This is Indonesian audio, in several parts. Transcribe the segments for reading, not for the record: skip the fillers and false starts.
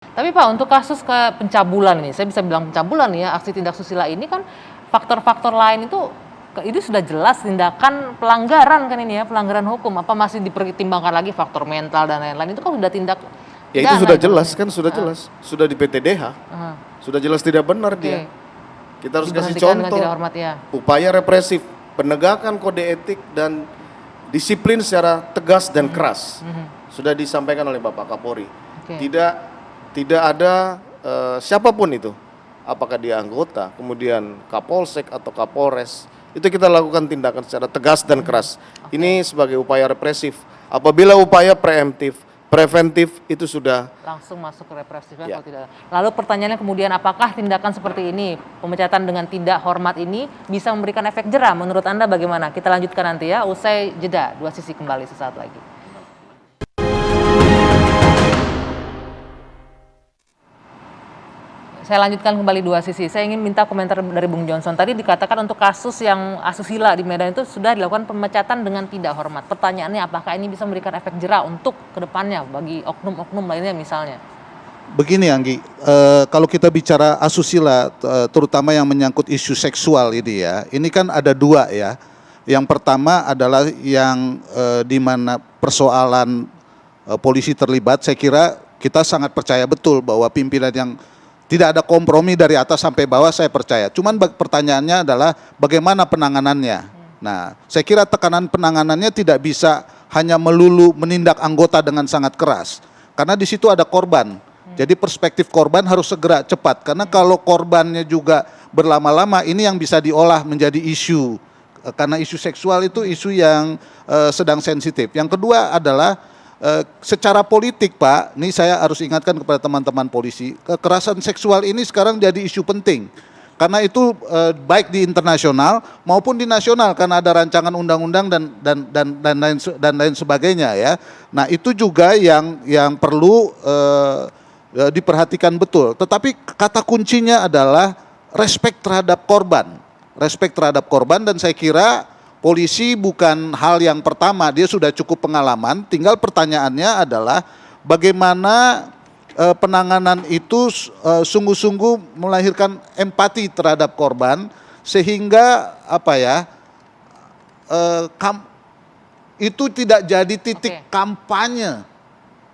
Tapi Pak, untuk kasus pencabulan ini, saya bisa bilang pencabulan ya, aksi tindak susila ini kan faktor-faktor lain itu sudah jelas tindakan pelanggaran kan ini ya, pelanggaran hukum. Apa masih dipertimbangkan lagi faktor mental dan lain-lain? Itu kan sudah tindak Ya itu pidana sudah itu jelas namanya. kan, sudah jelas. Sudah di PTDH. Sudah jelas tidak benar Oke. dia. Kita harus kasih Diberhentikan dengan contoh. tidak hormat ya. Upaya represif, penegakan kode etik dan disiplin secara tegas dan keras. Sudah disampaikan oleh Bapak Kapolri. Oke. Tidak ada siapapun itu, apakah dia anggota, kemudian Kapolsek atau Kapolres, itu kita lakukan tindakan secara tegas dan keras. Ini sebagai upaya represif. Apabila upaya preventif itu sudah Langsung masuk ke represif Ya. kalau tidak. Lalu pertanyaannya kemudian, apakah tindakan seperti ini, pemecatan dengan tidak hormat ini bisa memberikan efek jera? Menurut Anda bagaimana? Kita lanjutkan nanti ya, usai jeda. Dua Sisi kembali sesaat lagi. Saya lanjutkan kembali Dua Sisi. Saya ingin minta komentar dari Bung Johnson. Tadi dikatakan untuk kasus yang asusila di Medan itu sudah dilakukan pemecatan dengan tidak hormat. Pertanyaannya, apakah ini bisa memberikan efek jera untuk kedepannya bagi oknum-oknum lainnya misalnya? Begini Anggi, kalau kita bicara asusila, terutama yang menyangkut isu seksual ini ya, ini kan ada dua ya. Yang pertama adalah yang di mana persoalan polisi terlibat. Saya kira kita sangat percaya betul bahwa pimpinan yang tidak ada kompromi dari atas sampai bawah, saya percaya. Cuman pertanyaannya adalah bagaimana penanganannya. Nah, saya kira tekanan penanganannya tidak bisa hanya melulu menindak anggota dengan sangat keras. Karena di situ ada korban. Jadi perspektif korban harus segera cepat. Karena kalau korbannya juga berlama-lama, ini yang bisa diolah menjadi isu. Karena isu seksual itu isu yang sedang sensitif. Yang kedua adalah secara politik Pak, ini saya harus ingatkan kepada teman-teman polisi, kekerasan seksual ini sekarang jadi isu penting. Karena itu baik di internasional maupun di nasional, karena ada rancangan undang-undang dan lain sebagainya ya. Nah itu juga yang perlu diperhatikan betul. Tetapi kata kuncinya adalah respek terhadap korban. Respek terhadap korban, dan saya kira polisi bukan hal yang pertama, dia sudah cukup pengalaman. Tinggal pertanyaannya adalah bagaimana penanganan itu sungguh-sungguh melahirkan empati terhadap korban, sehingga itu tidak jadi titik kampanye,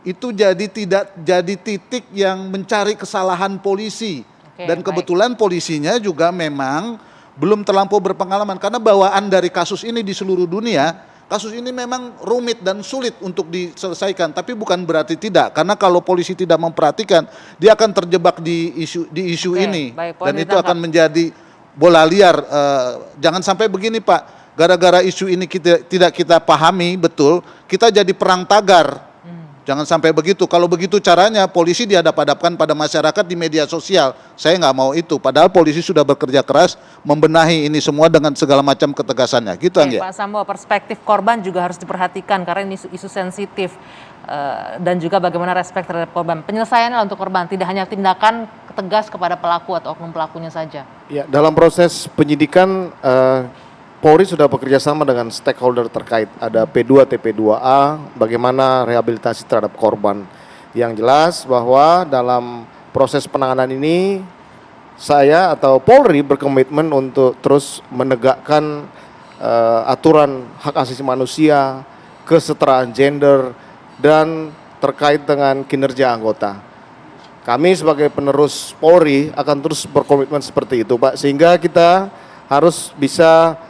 itu tidak jadi titik yang mencari kesalahan polisi. Dan kebetulan polisinya juga memang belum terlampau berpengalaman, karena bawaan dari kasus ini di seluruh dunia, kasus ini memang rumit dan sulit untuk diselesaikan. Tapi bukan berarti tidak, karena kalau polisi tidak memperhatikan, dia akan terjebak di isu ini, dan itu akan menjadi bola liar. Jangan sampai begini Pak, gara-gara isu ini tidak kita pahami betul, kita jadi perang tagar. Jangan sampai begitu. Kalau begitu caranya, polisi dihadap-hadapkan pada masyarakat di media sosial. Saya nggak mau itu. Padahal polisi sudah bekerja keras membenahi ini semua dengan segala macam ketegasannya. Gitu Anggi. Pak Sambo, perspektif korban juga harus diperhatikan karena ini isu sensitif, dan juga bagaimana respek terhadap korban. Penyelesaiannya untuk korban, tidak hanya tindakan tegas kepada pelaku atau oknum pelakunya saja. Ya, dalam proses penyidikan Polri sudah bekerja sama dengan stakeholder terkait. Ada P2, TP2A, bagaimana rehabilitasi terhadap korban. Yang jelas bahwa dalam proses penanganan ini, saya atau Polri berkomitmen untuk terus menegakkan aturan hak asasi manusia, kesetaraan gender, dan terkait dengan kinerja anggota. Kami sebagai penerus Polri akan terus berkomitmen seperti itu Pak, sehingga kita harus bisa